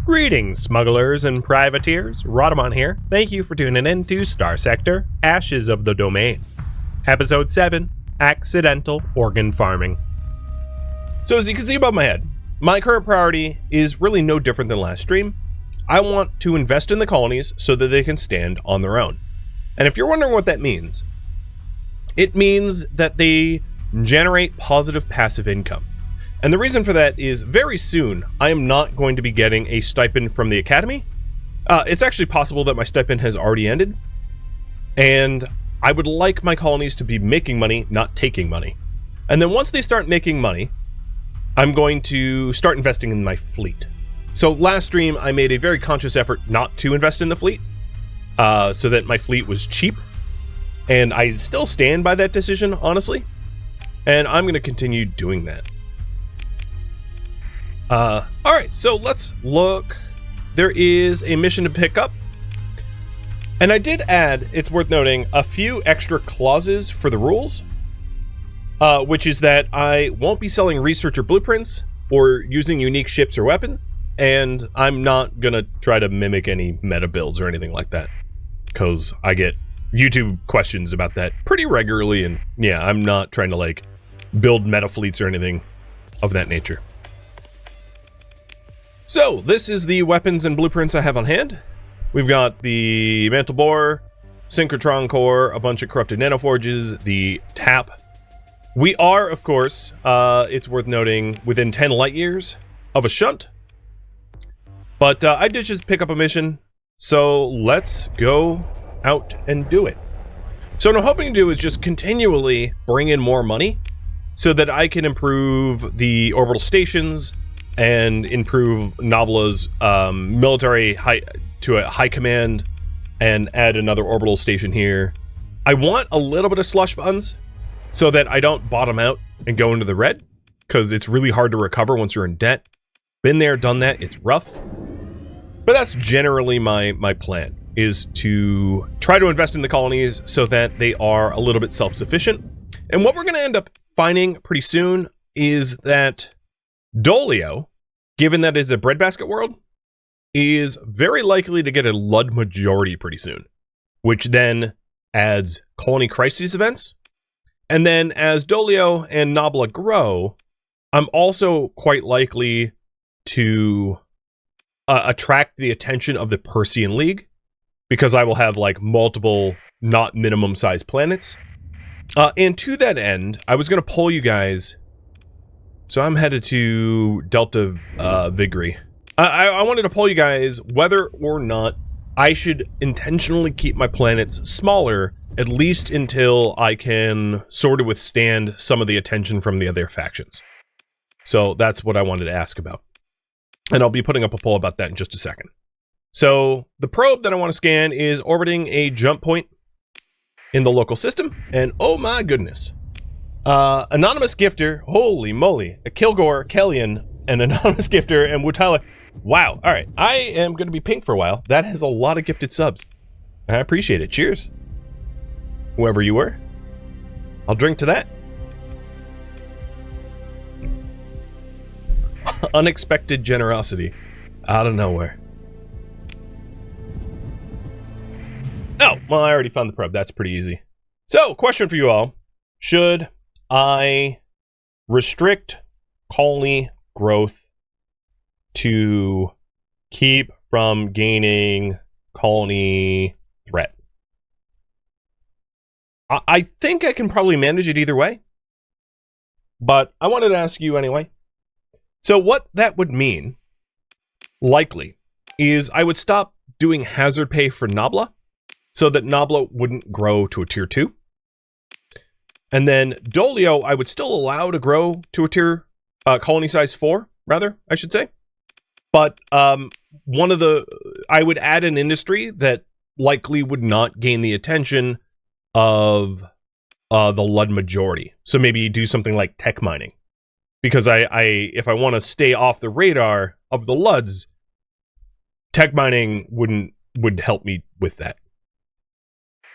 Greetings, smugglers and privateers. Rhadamant here. Thank you for tuning in to Starsector, Ashes of the Domain. Episode 7, Accidental Organ Farming. So as you can see above my head, my current priority is really no different than last stream. I want to invest in the colonies so that they can stand on their own. And if you're wondering what that means, it means that they generate positive passive income. And the reason for that is very soon, I am not going to be getting a stipend from the Academy. It's actually possible that my stipend has already ended. And I would like my colonies to be making money, not taking money. And then once they start making money, I'm going to start investing in my fleet. So last stream, I made a very conscious effort not to invest in the fleet, so that my fleet was cheap. And I still stand by that decision, honestly. And I'm going to continue doing that. Alright, so let's look. There is a mission to pick up. And I did add, it's worth noting, a few extra clauses for the rules. Which is that I won't be selling research or blueprints, or using unique ships or weapons. And I'm not gonna try to mimic any meta builds or anything like that. Because I get YouTube questions about that pretty regularly, and yeah, I'm not trying to like build meta fleets or anything of that nature. So, this is the weapons and blueprints I have on hand. We've got the Mantle Bore, Synchrotron Core, a bunch of Corrupted Nanoforges, the TAP. We are, of course, it's worth noting, within 10 light years of a shunt. But I did just pick up a mission, so let's go out and do it. So what I'm hoping to do is just continually bring in more money so that I can improve the orbital stations and improve Nobla's military to a high command and add another orbital station here. I want a little bit of slush funds so that I don't bottom out and go into the red, because it's really hard to recover once you're in debt. Been there, done that, it's rough. But that's generally my plan, is to try to invest in the colonies so that they are a little bit self-sufficient. And what we're going to end up finding pretty soon is that Dolio, given that it's a breadbasket world, is very likely to get a Lud majority pretty soon, which then adds colony crises events. And then as Dolio and Nobla grow, I'm also quite likely to attract the attention of the Persean League, because I will have like multiple not minimum size planets. And to that end, I was going to poll you guys. So I'm headed to Delta Vigri. I wanted to poll you guys whether or not I should intentionally keep my planets smaller, at least until I can sort of withstand some of the attention from the other factions. So that's what I wanted to ask about. And I'll be putting up a poll about that in just a second. So the probe that I want to scan is orbiting a jump point in the local system. And oh my goodness. Anonymous Gifter, holy moly, a Kilgore, Kellyan, an Anonymous Gifter, and Wutala. Wow, alright, I am going to be pink for a while. That has a lot of gifted subs. I appreciate it, cheers. Whoever you were. I'll drink to that. Unexpected generosity. Out of nowhere. Oh, well, I already found the probe, that's pretty easy. So, question for you all. Should I restrict colony growth to keep from gaining colony threat? I think I can probably manage it either way, but I wanted to ask you anyway. So what that would mean, likely, is I would stop doing hazard pay for Nobla, so that Nobla wouldn't grow to a tier 2. And then Dolio, I would still allow to grow to a tier colony size 4, rather, I should say. But I would add an industry that likely would not gain the attention of the Lud majority. So maybe do something like tech mining. Because if I want to stay off the radar of the Luds, tech mining would help me with that.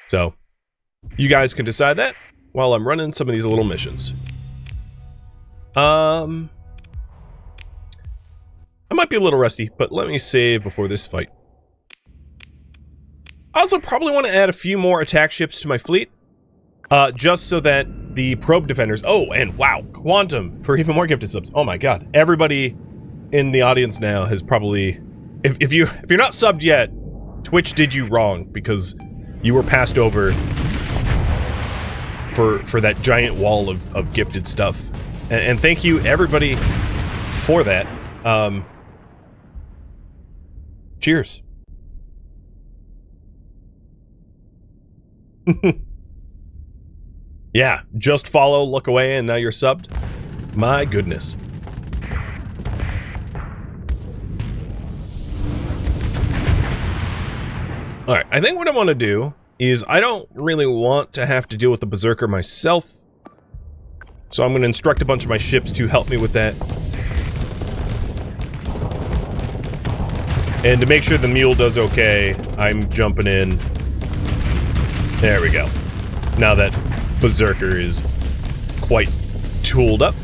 So you guys can decide that while I'm running some of these little missions. I might be a little rusty, but let me save before this fight. I also probably want to add a few more attack ships to my fleet, just so that the probe defenders... Oh, and wow, Quantum for even more gifted subs. Oh my god. Everybody in the audience now has probably... If you're not subbed yet, Twitch did you wrong, because you were passed over for that giant wall of gifted stuff. And thank you, everybody, for that. Cheers. Yeah, just follow, look away, and now you're subbed. My goodness. Alright, I think what I want to do is I don't really want to have to deal with the Berserker myself. So I'm going to instruct a bunch of my ships to help me with that. And to make sure the mule does okay, I'm jumping in. There we go. Now that Berserker is quite tooled up.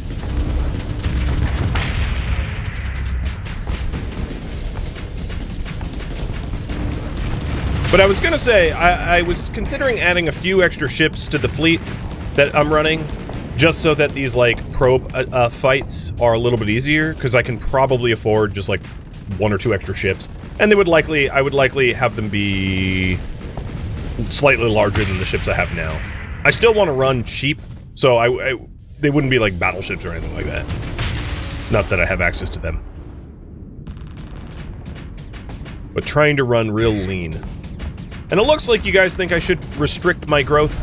But I was gonna say, I was considering adding a few extra ships to the fleet that I'm running, just so that these, like, probe fights are a little bit easier, because I can probably afford just, like, 1 or 2 extra ships. And I would likely have them be slightly larger than the ships I have now. I still want to run cheap, so they wouldn't be, like, battleships or anything like that. Not that I have access to them. But trying to run real lean. And it looks like you guys think I should restrict my growth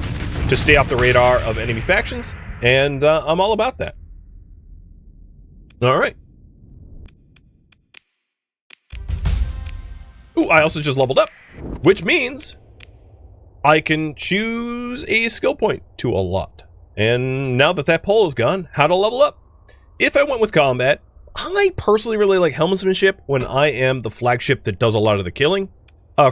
to stay off the radar of enemy factions, and I'm all about that. Alright. Ooh, I also just leveled up, which means I can choose a skill point to a lot. And now that that poll is gone, how to level up? If I went with combat, I personally really like helmsmanship when I am the flagship that does a lot of the killing.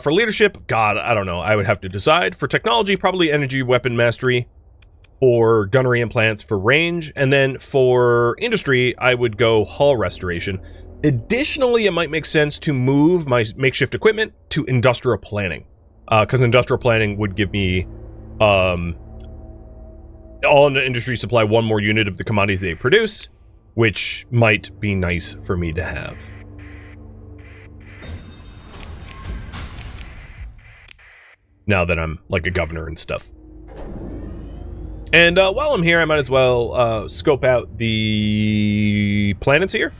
For leadership, God, I don't know. I would have to decide. For technology, probably energy weapon mastery or gunnery implants for range. And then for industry, I would go hull restoration. Additionally, it might make sense to move my makeshift equipment to industrial planning. Because industrial planning would give me all in the industry supply 1 more unit of the commodities they produce, which might be nice for me to have. Now that I'm like a governor and stuff. And while I'm here, I might as well scope out the planets here.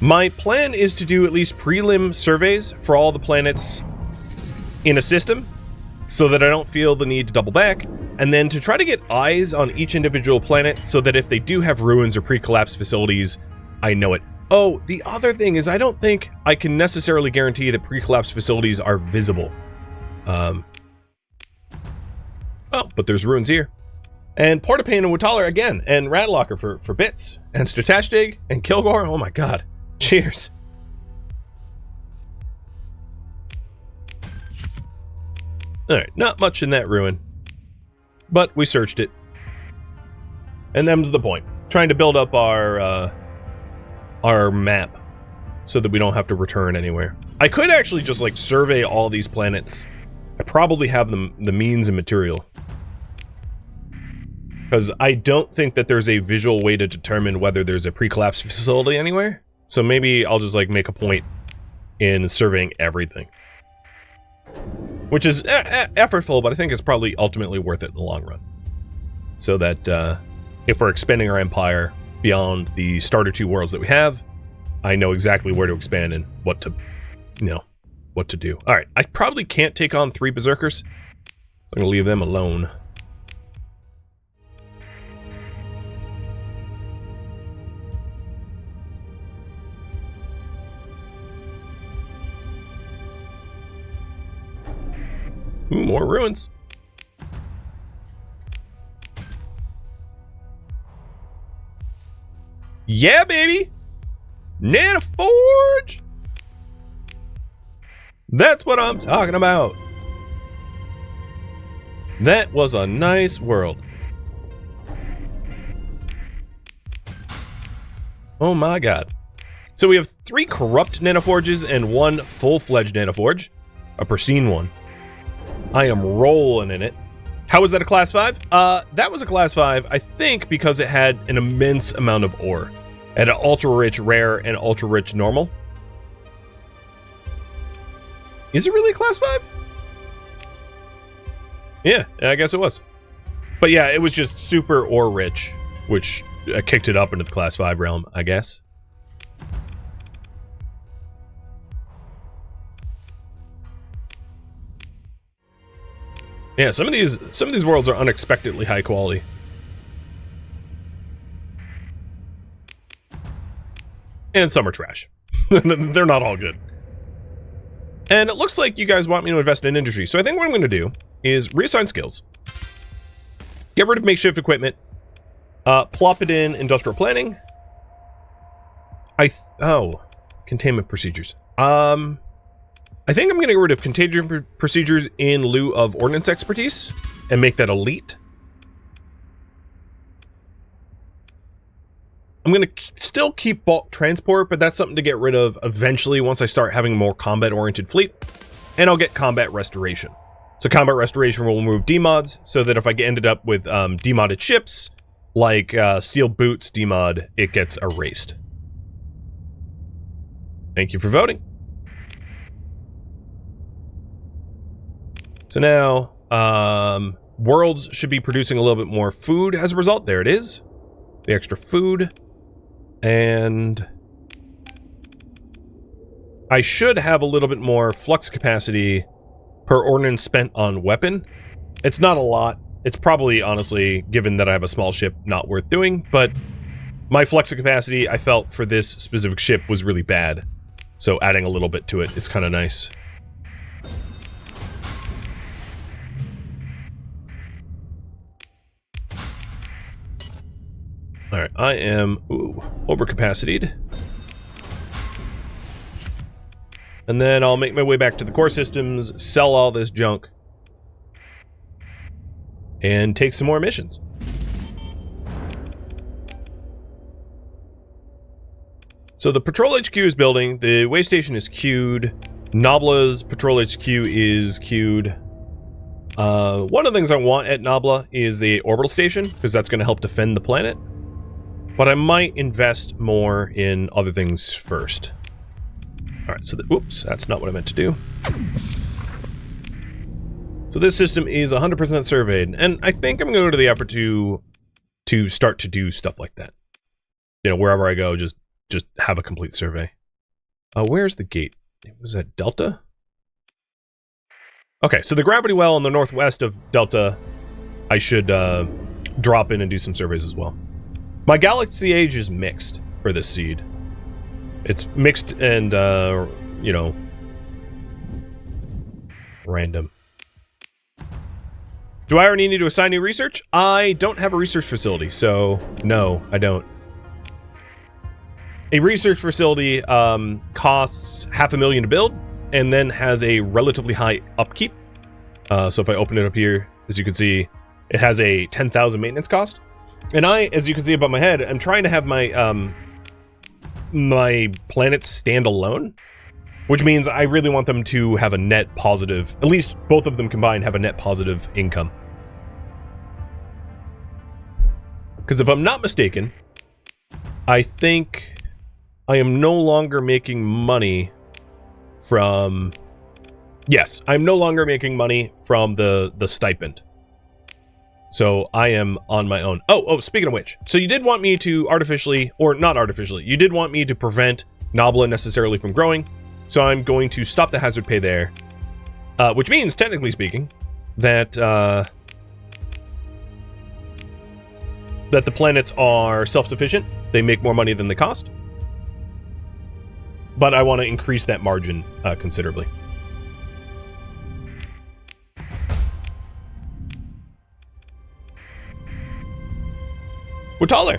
My plan is to do at least prelim surveys for all the planets in a system, so that I don't feel the need to double back, and then to try to get eyes on each individual planet so that if they do have ruins or pre-collapse facilities, I know it. Oh, the other thing is I don't think I can necessarily guarantee that pre-collapse facilities are visible. Oh, but there's ruins here. And Portapane and Wutaller again, and Radlocker for bits, and Statashtig and Kilgore. Oh my god. Cheers. Alright, not much in that ruin. But we searched it. And them's the point. Trying to build up our map so that we don't have to return anywhere. I could actually just, like, survey all these planets. I probably have the means and material. Because I don't think that there's a visual way to determine whether there's a pre-collapse facility anywhere. So maybe I'll just, like, make a point in surveying everything. Which is effortful, but I think it's probably ultimately worth it in the long run. So that if we're expanding our empire beyond the starter 2 worlds that we have, I know exactly where to expand and what to, what to do. Alright, I probably can't take on 3 Berserkers. So I'm going to leave them alone. Ooh, more ruins. Yeah, baby! Nanoforge! That's what I'm talking about. That was a nice world. Oh my god. So we have 3 corrupt nanoforges and 1 full-fledged nanoforge. A pristine one. I am rolling in it. How was that a class 5? That was a class 5, I think, because it had an immense amount of ore. It had an ultra-rich rare and ultra-rich normal. Is it really a class 5? Yeah, I guess it was. But yeah, it was just super ore rich, which kicked it up into the class 5 realm, I guess. Yeah, some of these worlds are unexpectedly high quality. And some are trash. They're not all good. And it looks like you guys want me to invest in industry. So I think what I'm going to do is reassign skills. Get rid of makeshift equipment. Plop it in industrial planning. Containment procedures. I think I'm going to get rid of contagion procedures in lieu of ordnance expertise and make that elite. I'm going to still keep bulk transport, but that's something to get rid of eventually once I start having a more combat-oriented fleet. And I'll get combat restoration. So combat restoration will remove demods, so that if I ended up with demodded ships, like steel boots demod, it gets erased. Thank you for voting. So now, worlds should be producing a little bit more food as a result. There it is. The extra food. And I should have a little bit more flux capacity per ordnance spent on weapon. It's not a lot. It's probably, honestly, given that I have a small ship, not worth doing. But my flux capacity, I felt, for this specific ship was really bad. So adding a little bit to it is kind of nice. Alright, I am overcapacitated. And then I'll make my way back to the core systems, sell all this junk, and take some more missions. So the Patrol HQ is building, the way station is queued, Nobla's Patrol HQ is queued. One of the things I want at Nobla is the orbital station, because that's going to help defend the planet. But I might invest more in other things first. Alright, so whoops, that's not what I meant to do. So this system is 100% surveyed, and I think I'm going to go to the effort to start to do stuff like that. You know, wherever I go, just have a complete survey. Where's the gate? Was that Delta? Okay, so the gravity well in the northwest of Delta, I should drop in and do some surveys as well. My galaxy age is mixed for this seed. It's mixed and, you know, random. Do I already need to assign new research? I don't have a research facility, so no, I don't. A research facility costs $500,000 to build and then has a relatively high upkeep. So if I open it up here, as you can see, it has a 10,000 maintenance cost. And I, as you can see above my head, I'm trying to have my my planets stand alone, which means I really want them to have a net positive, at least both of them combined have a net positive income. Because if I'm not mistaken, I think I am no longer making money from... Yes, I'm no longer making money from the stipend. So I am on my own. Oh, speaking of which, so you did want me to artificially, or not artificially, you did want me to prevent Nobla necessarily from growing. So I'm going to stop the hazard pay there. Which means, technically speaking, that that the planets are self-sufficient. They make more money than they cost. But I want to increase that margin considerably. Taller.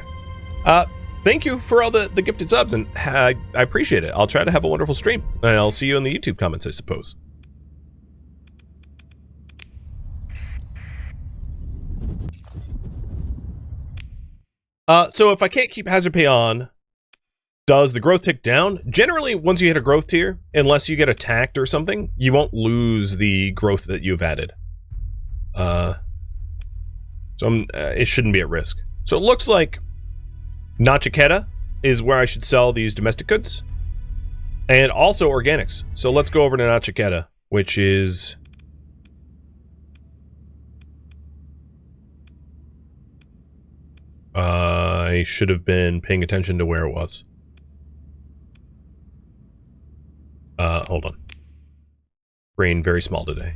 Thank you for all the gifted subs, and I appreciate it. I'll try to have a wonderful stream, and I'll see you in the YouTube comments, I suppose. So if I can't keep hazard pay on, Does the growth tick down? Generally, once you hit a growth tier, unless you get attacked or something, you won't lose the growth that you've added. It shouldn't be at risk. So it looks like Nachiketa is where I should sell these domestic goods. And also organics. So let's go over to Nachiketa, which is... I should have been paying attention to where it was. Hold on. Brain very small today.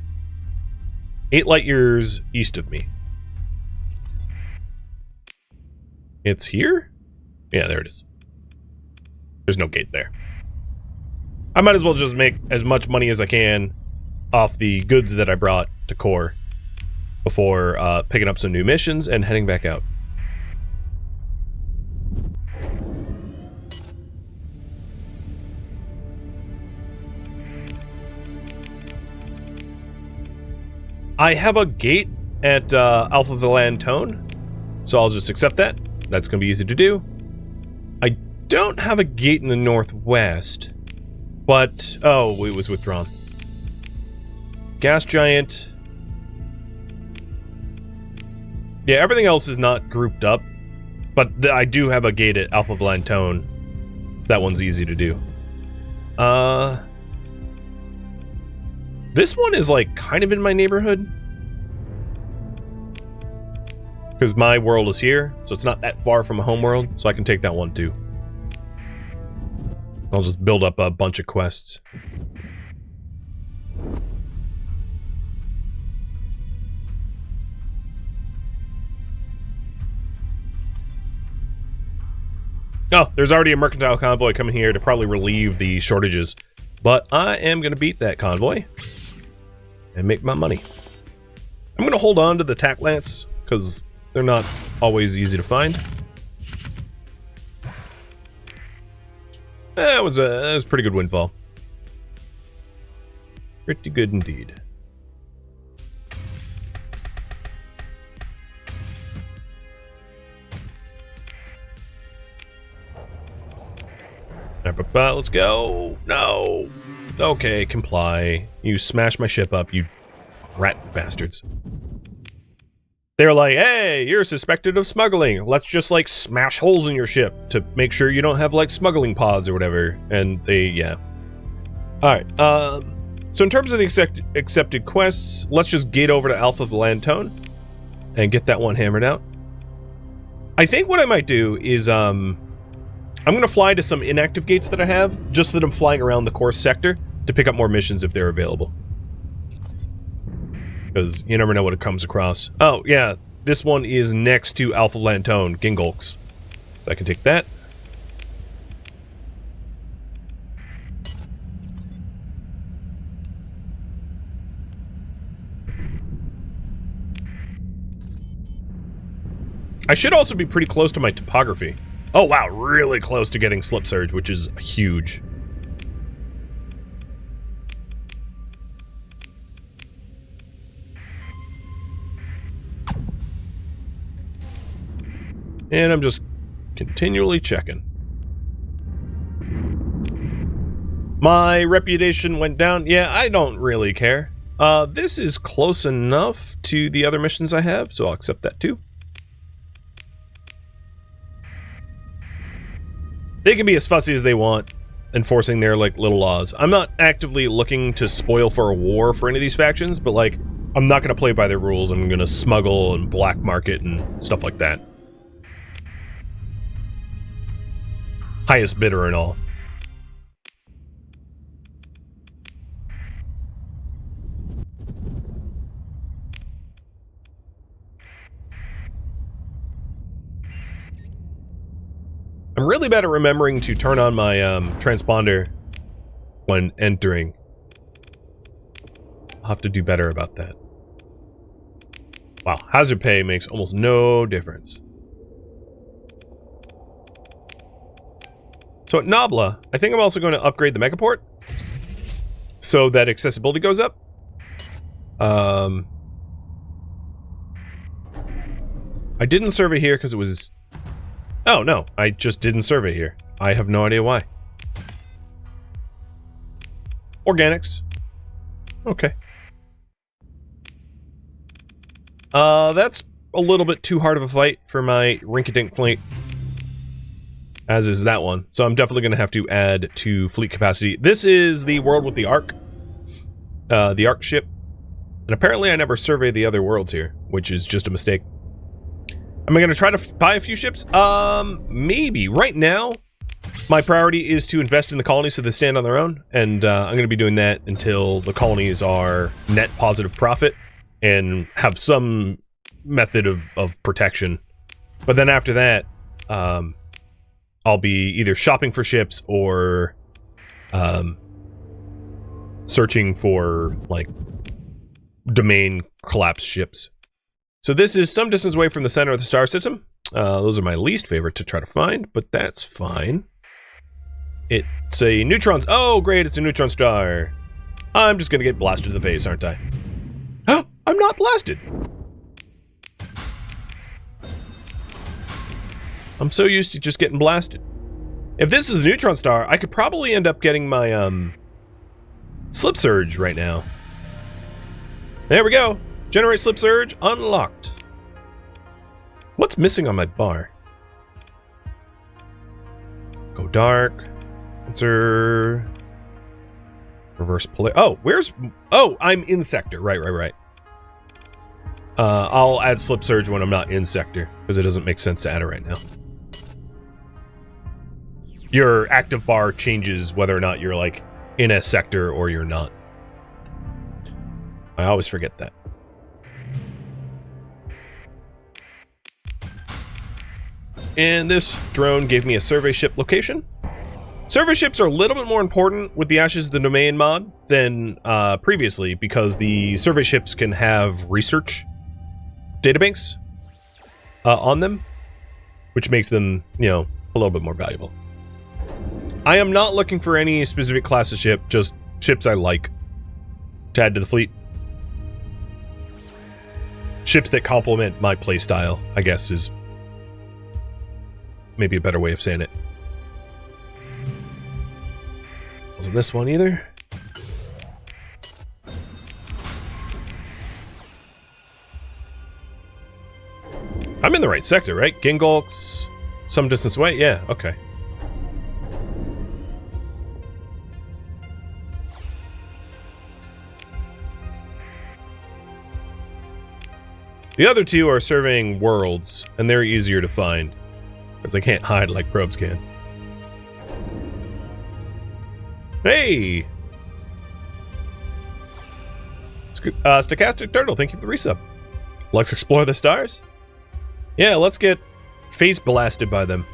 8 light years east of me. It's here? Yeah, there it is. There's no gate there. I might as well just make as much money as I can off the goods that I brought to Core before picking up some new missions and heading back out. I have a gate at Alpha Valantone, so I'll just accept that. That's going to be easy to do. I don't have a gate in the northwest, but... oh, it was withdrawn. Gas Giant. Yeah, everything else is not grouped up, but I do have a gate at Alpha Valantone. That one's easy to do. This one is like kind of in my neighborhood. Because my world is here, so it's not that far from a home world, so I can take that one too. I'll just build up a bunch of quests. Oh, there's already a mercantile convoy coming here to probably relieve the shortages. But I am going to beat that convoy and make my money. I'm going to hold on to the tack lance because they're not always easy to find. That was a pretty good windfall. Pretty good indeed. Let's go. No. Okay, comply. You smashed my ship up, you rat bastards. They're like, hey, you're suspected of smuggling. Let's just, like, smash holes in your ship to make sure you don't have, like, smuggling pods or whatever. And they, yeah. Alright, so in terms of the accepted quests, let's just gate over to Alpha Valantone and get that one hammered out. I think what I might do is, I'm going to fly to some inactive gates that I have, just so that I'm flying around the core sector to pick up more missions if they're available. Because you never know what it comes across. Oh, yeah, this one is next to Alpha Lantone, Gingolks. So I can take that. I should also be pretty close to my topography. Oh, wow, really close to getting Slip Surge, which is huge. And I'm just continually checking. My reputation went down. Yeah, I don't really care. This is close enough to the other missions I have, so I'll accept that too. They can be as fussy as they want, enforcing their, like, little laws. I'm not actively looking to spoil for a war for any of these factions, but, like, I'm not going to play by their rules. I'm going to smuggle and black market and stuff like that. Highest bidder and all. I'm really bad at remembering to turn on my transponder when entering. I'll have to do better about that. Wow, hazard pay makes almost no difference. So at Nabla, I think I'm also going to upgrade the megaport so that accessibility goes up. I didn't survey here because it was... Oh, no, I just didn't survey here. I have no idea why. Organics. Okay. That's a little bit too hard of a fight for my rinky-dink fleet. As is that one. So I'm definitely going to have to add to fleet capacity. This is the world with the Ark. The Ark ship. And apparently I never surveyed the other worlds here, which is just a mistake. Am I going to try to buy a few ships? Maybe. Right now, my priority is to invest in the colonies so they stand on their own. And I'm going to be doing that until the colonies are net positive profit and have some method of protection. But then after that, I'll be either shopping for ships or searching for, like, domain collapsed ships. So this is some distance away from the center of the star system. Those are my least favorite to try to find, but that's fine. It's a neutron... Oh, great, it's a neutron star. I'm just gonna get blasted to the face, aren't I? Oh, I'm not blasted! I'm so used to just getting blasted. If this is a neutron star, I could probably end up getting my, slip surge right now. There we go. Generate slip surge unlocked. What's missing on my bar? Go dark. Sensor. Reverse play. Oh, where's... Oh, I'm in sector. Right. I'll add slip surge when I'm not in sector, because it doesn't make sense to add it right now. Your active bar changes whether or not you're, like, in a sector or you're not. I always forget that. And this drone gave me a survey ship location. Survey ships are a little bit more important with the Ashes of the Domain mod than previously, because the survey ships can have research databanks on them, which makes them, you know, a little bit more valuable. I am not looking for any specific class of ship, just ships I like to add to the fleet. Ships that complement my playstyle, I guess, is maybe a better way of saying it. Wasn't this one either. I'm in the right sector, right? Gingolks, some distance away? Yeah, okay. The other two are surveying worlds, and they're easier to find, because they can't hide like probes can. Hey! Stochastic Turtle, thank you for the resub. Let's explore the stars? Yeah, let's get face blasted by them.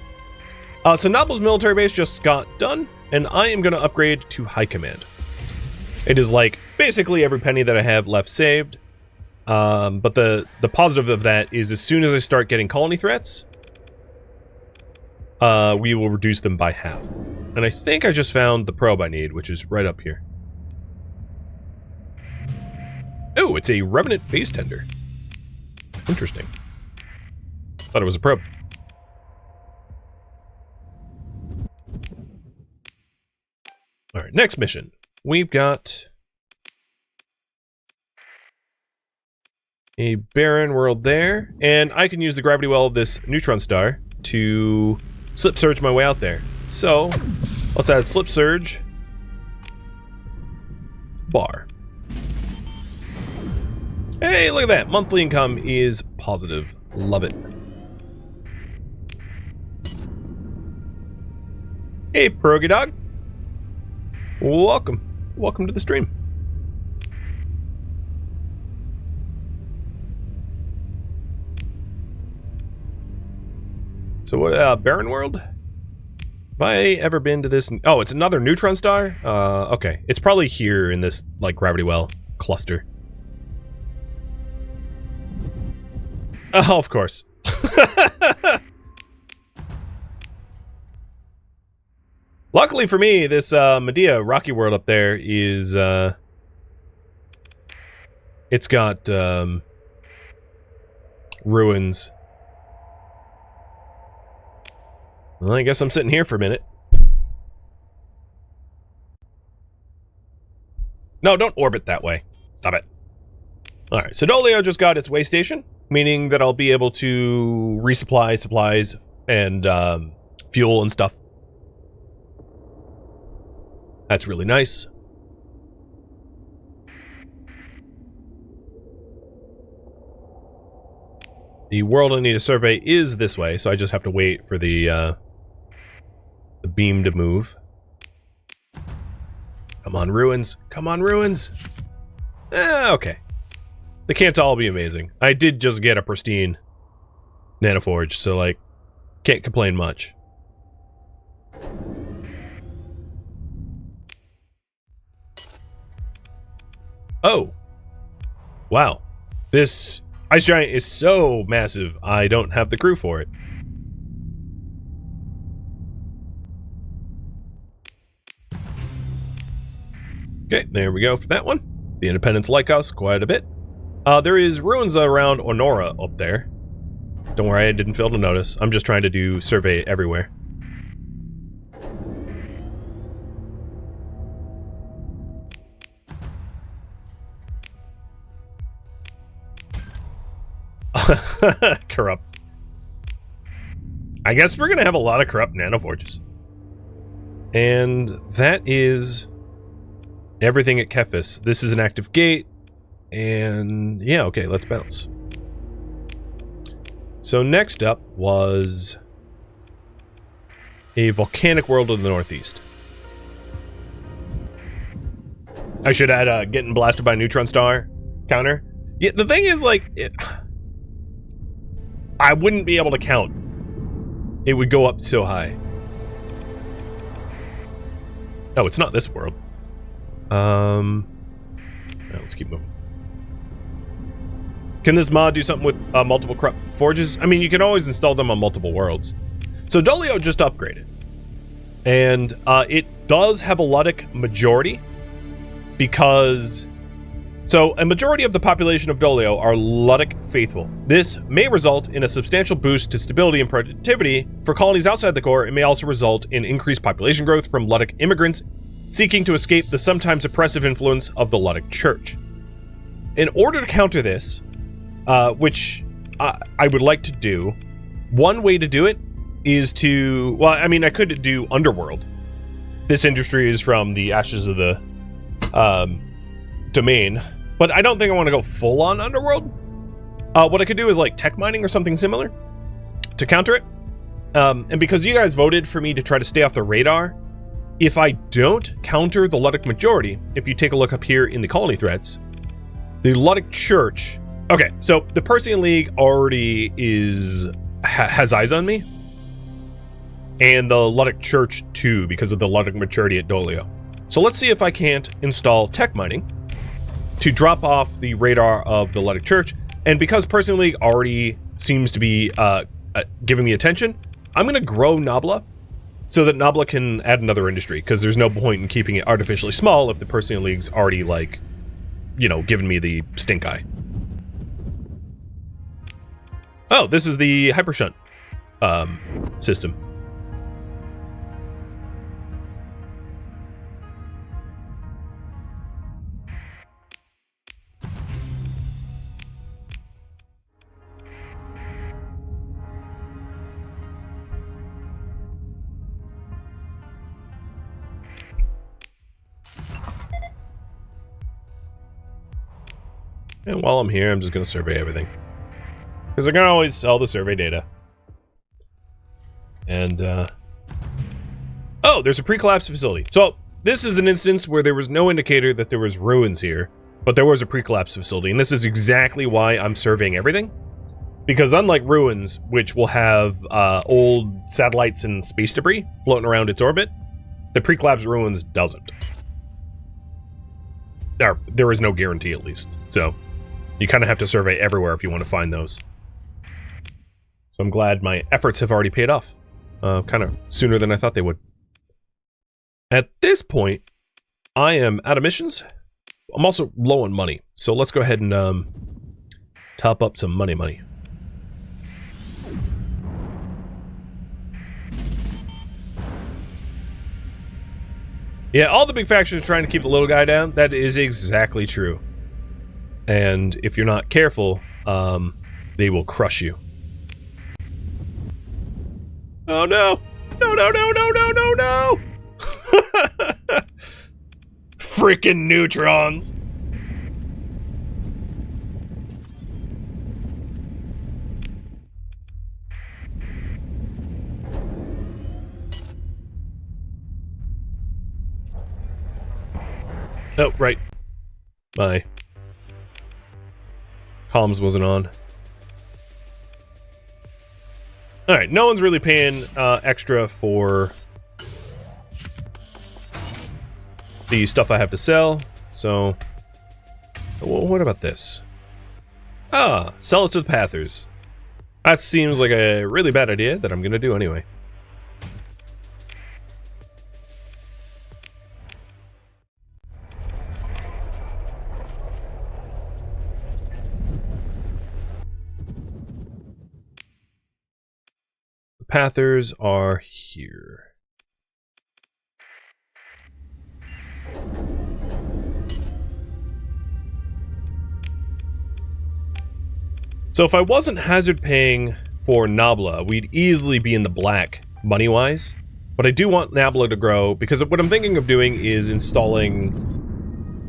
So Noble's military base just got done, and I am going to upgrade to High Command. It is like basically every penny that I have left saved. But the positive of that is as soon as I start getting colony threats, we will reduce them by half. And I think I just found the probe I need, which is right up here. Oh, it's a Revenant phase tender. Interesting. Thought it was a probe. Alright, next mission. We've got a barren world there, and I can use the gravity well of this neutron star to slip surge my way out there. So, let's add slip surge. Bar. Hey, look at that. Monthly income is positive. Love it. Hey, Pierogi Dog. Welcome. Welcome to the stream. So what, Barren World? Have I ever been to this? Oh, it's another neutron star? Okay. It's probably here in this, like, gravity well cluster. Oh, of course. Luckily for me, this, Medea rocky world up there is, it's got, ruins. Well, I guess I'm sitting here for a minute. No, don't orbit that way. Stop it. Alright, so Dolio just got its way station, meaning that I'll be able to resupply supplies and fuel and stuff. That's really nice. The world I need to survey is this way, so I just have to wait for the beam to move. Come on, ruins. Come on, ruins. Okay. They can't all be amazing. I did just get a pristine nanoforge, so, like, can't complain much. Oh. Wow. This ice giant is so massive, I don't have the crew for it. Okay, there we go for that one. The Independents like us quite a bit. There is ruins around Honora up there. Don't worry, I didn't fail to notice. I'm just trying to do survey everywhere. Corrupt. I guess we're gonna have a lot of corrupt nanoforges. And that is everything at Kephis. This is an active gate. And yeah, okay, let's bounce. So next up was a volcanic world in the northeast. I should add getting blasted by a neutron star counter. Yeah, the thing is, like, I wouldn't be able to count. It would go up so high. Oh, it's not this world. Let's keep moving. Can this mod do something with multiple corrupt forges? I mean, you can always install them on multiple worlds. So Dolio just upgraded. And it does have a Ludic majority. Because... So, a majority of the population of Dolio are Ludic faithful. This may result in a substantial boost to stability and productivity for colonies outside the core. It may also result in increased population growth from Ludic immigrants seeking to escape the sometimes oppressive influence of the Ludic Church. In order to counter this, which I would like to do, one way to do it is to... Well, I mean, I could do Underworld. This industry is from the Ashes of the Domain. But I don't think I want to go full-on Underworld. What I could do is, like, tech mining or something similar to counter it. And because you guys voted for me to try to stay off the radar, if I don't counter the Ludic majority, if you take a look up here in the colony threats, the Ludic Church... Okay, so the Persean League already has eyes on me. And the Ludic Church, too, because of the Ludic maturity at Dolio. So let's see if I can't install tech mining to drop off the radar of the Ludic Church. And because Persean League already seems to be giving me attention, I'm going to grow Nabla so that Nabla can add another industry, because there's no point in keeping it artificially small if the Persean League's already, like, you know, giving me the stink eye. Oh, this is the Hypershunt system. And while I'm here, I'm just going to survey everything. Because I can always sell the survey data. And, oh, there's a pre-collapse facility. So, this is an instance where there was no indicator that there was ruins here, but there was a pre-collapse facility. And this is exactly why I'm surveying everything. Because unlike ruins, which will have old satellites and space debris floating around its orbit, the pre-collapse ruins doesn't. There is no guarantee, at least. So, you kind of have to survey everywhere if you want to find those. So I'm glad my efforts have already paid off. Kind of sooner than I thought they would. At this point, I am out of missions. I'm also low on money. So let's go ahead and top up some money. Yeah, all the big factions trying to keep the little guy down. That is exactly true. And if you're not careful, they will crush you. Oh no! No, no, no, no, no, no, no! Freaking neutrons! Oh, right. My comms wasn't on. Alright, no one's really paying extra for the stuff I have to sell, so... Well, what about this? Ah, sell it to the Pathers. That seems like a really bad idea that I'm gonna do anyway. The Pathers are here. So if I wasn't hazard paying for Nabla, we'd easily be in the black money-wise. But I do want Nabla to grow, because what I'm thinking of doing is installing...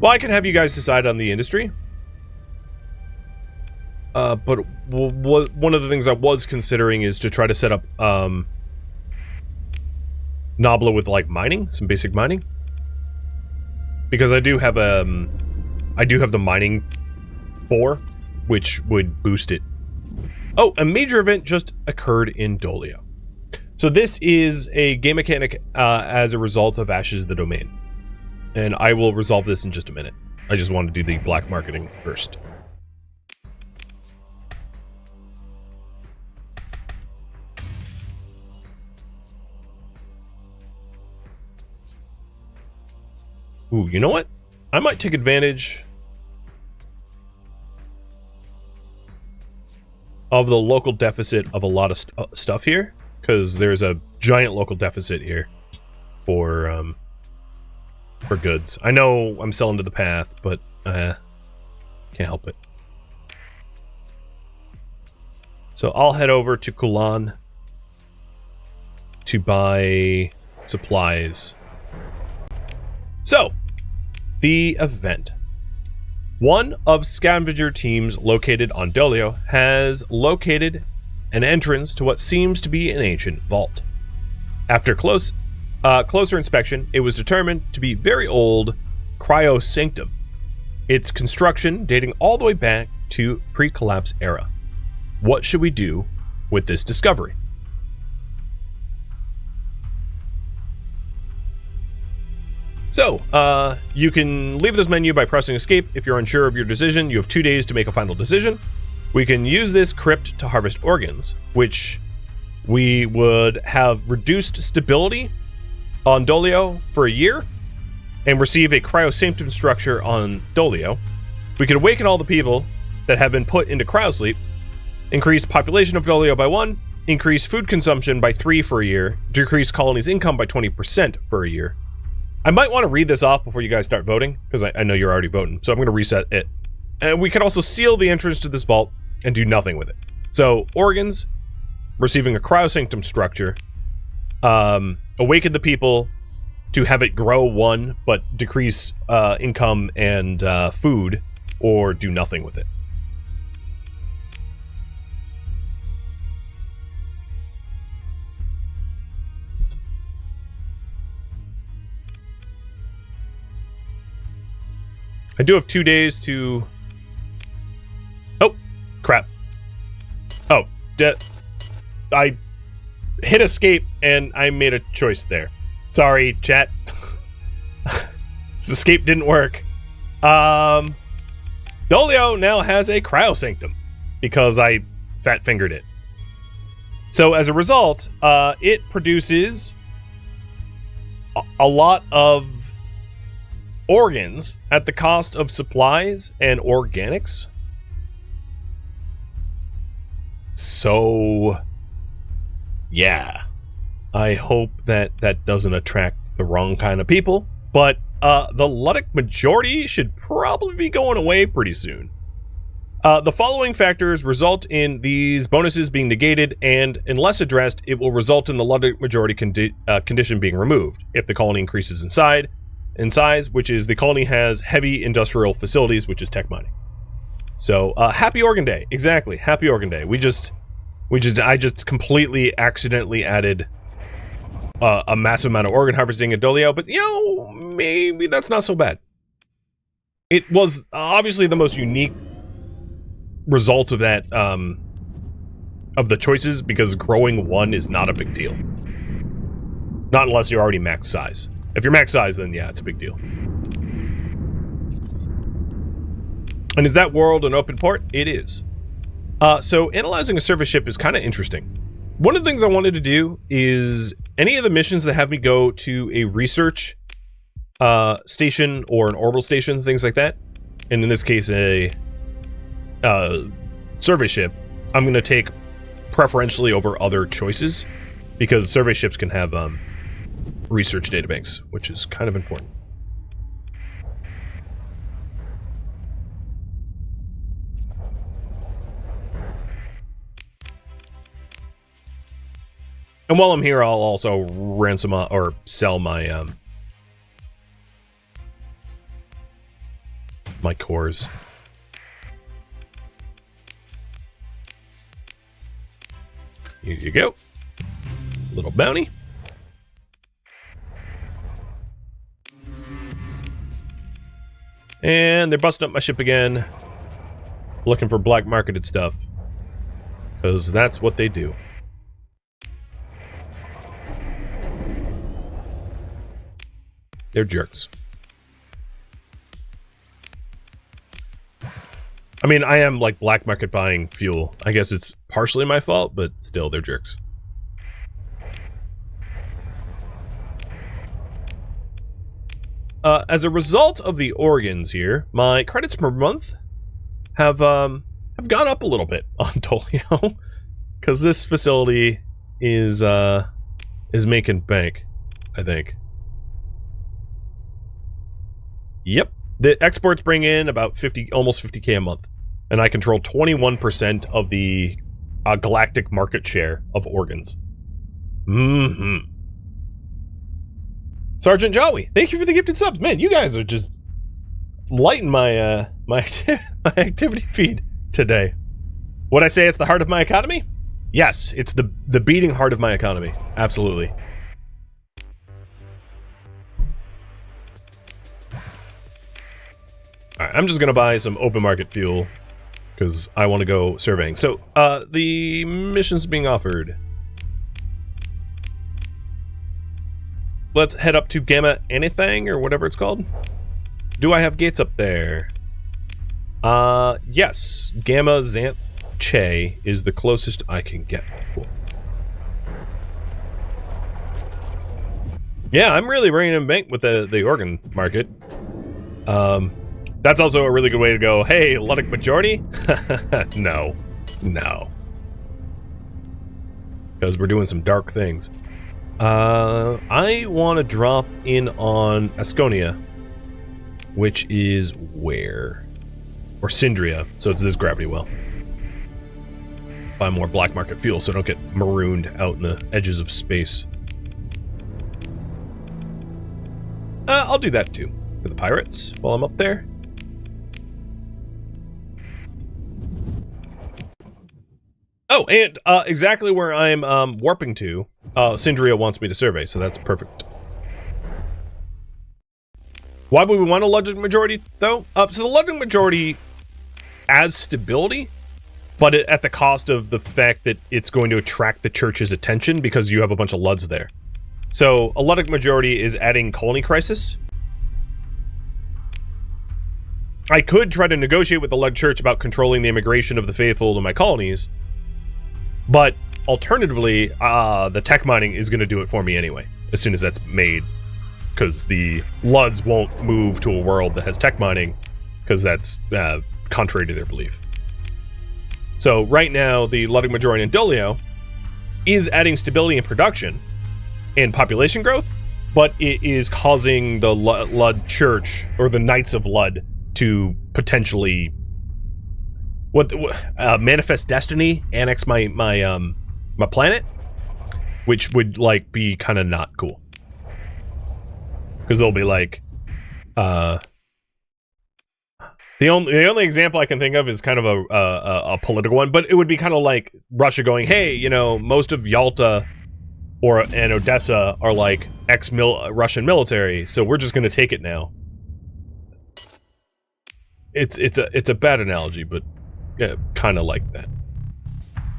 Well, I can have you guys decide on the industry. But one of the things I was considering is to try to set up Nabla with, like, mining, some basic mining. Because I do have the mining ore, which would boost it. Oh, a major event just occurred in Dolio. So this is a game mechanic as a result of Ashes of the Domain. And I will resolve this in just a minute. I just want to do the black marketing first. Ooh, you know what? I might take advantage of the local deficit of a lot of stuff here, because there's a giant local deficit here for goods. I know I'm selling to the path, but can't help it. So I'll head over to Kulan to buy supplies. So, the event. One of scavenger teams located on Dolio has located an entrance to what seems to be an ancient vault. After closer inspection, it was determined to be very old cryo sanctum. Its construction dating all the way back to pre-collapse era. What should we do with this discovery? So, you can leave this menu by pressing escape. If you're unsure of your decision, you have 2 days to make a final decision. We can use this crypt to harvest organs, which we would have reduced stability on Dolio for a year, and receive a cryosanctum structure on Dolio. We could awaken all the people that have been put into cryosleep, increase population of Dolio by 1, increase food consumption by 3 for a year, decrease colonies' income by 20% for a year. I might want to read this off before you guys start voting, because I know you're already voting, so I'm going to reset it. And we can also seal the entrance to this vault and do nothing with it. So, organs, receiving a cryosanctum structure, awaken the people to have it grow 1, but decrease income and food, or do nothing with it. I do have 2 days to... Oh, crap. Oh, I hit escape and I made a choice there. Sorry, chat. This escape didn't work. Dolio now has a cryosanctum because I fat-fingered it. So as a result, it produces a lot of organs at the cost of supplies and organics. So, yeah. I hope that that doesn't attract the wrong kind of people, But the Ludic majority should probably be going away pretty soon. The following factors result in these bonuses being negated, and unless addressed, it will result in the Ludic majority condition being removed if the colony increases in size, which is the colony has heavy industrial facilities, which is tech mining. So, happy Organ Day. Exactly, happy Organ Day. I just completely accidentally added a massive amount of organ harvesting in Dolio, but, you know, maybe that's not so bad. It was obviously the most unique result of that, of the choices, because growing one is not a big deal. Not unless you're already max size. If you're max size, then yeah, it's a big deal. And is that world an open port? It is. So analyzing a service ship is kind of interesting. One of the things I wanted to do is any of the missions that have me go to a research station or an orbital station, things like that, and in this case a survey ship, I'm going to take preferentially over other choices, because survey ships can have research databanks, which is kind of important. And while I'm here, I'll also ransom or sell my my cores. Here you go. Little bounty. And they're busting up my ship again. Looking for black marketed stuff. Because that's what they do. They're jerks. I mean, I am, like, black market buying fuel. I guess it's partially my fault, but still, they're jerks. As a result of the organs here, my credits per month have gone up a little bit on Dolio, because this facility is making bank, I think. Yep. The exports bring in about almost 50k a month, and I control 21% of the galactic market share of organs. Mm-hmm. Sergeant Jawi, thank you for the gifted subs. Man, you guys are just lighting my my activity feed today. Would I say it's the heart of my economy? Yes, it's the beating heart of my economy. Absolutely. Alright, I'm just gonna buy some open market fuel, because I want to go surveying. So, the missions being offered. Let's head up to Gamma anything, or whatever it's called. Do I have gates up there? Yes. Gamma Xanth Che is the closest I can get. Cool. Yeah, I'm really bringing in bank with the organ market. That's also a really good way to go, hey, Ludic majority? No. No. Because we're doing some dark things. I want to drop in on Asconia, which is where? Or Syndria, so it's this gravity well. Buy more black market fuel so I don't get marooned out in the edges of space. I'll do that too, for the pirates, while I'm up there. Oh, and exactly where I'm warping to, Syndria wants me to survey, so that's perfect. Why would we want a Ludic majority, though? So the Ludic majority adds stability, but at the cost of the fact that it's going to attract the church's attention because you have a bunch of Luds there. So a Ludic majority is adding colony crisis. I could try to negotiate with the Lud Church about controlling the immigration of the faithful to my colonies, but alternatively, the tech mining is going to do it for me anyway, as soon as that's made, because the Luds won't move to a world that has tech mining, because that's contrary to their belief. So right now, the Ludic majority in Dolio is adding stability in production and population growth, but it is causing the Lud Church, or the Knights of Lud, to potentially manifest destiny, annex my planet, which would like be kind of not cool, because they'll be like, the only example I can think of is kind of a political one, but it would be kind of like Russia going, hey, you know, most of Yalta and Odessa are like Russian military, so we're just going to take it now. It's a bad analogy, but yeah, kind of like that.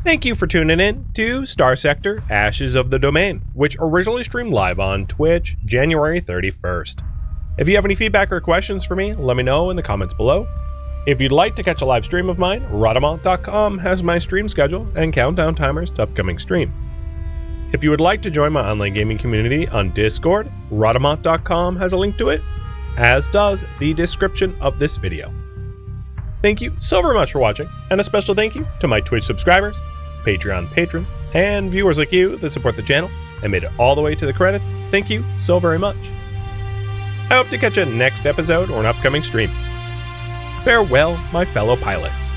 Thank you for tuning in to Starsector Ashes of the Domain, which originally streamed live on Twitch January 31st. If you have any feedback or questions for me, let me know in the comments below. If you'd like to catch a live stream of mine, Rhadamant.com has my stream schedule and countdown timers to upcoming streams. If you would like to join my online gaming community on Discord, Rhadamant.com has a link to it, as does the description of this video. Thank you so very much for watching, and a special thank you to my Twitch subscribers, Patreon patrons, and viewers like you that support the channel and made it all the way to the credits. Thank you so very much. I hope to catch you next episode or an upcoming stream. Farewell, my fellow pilots.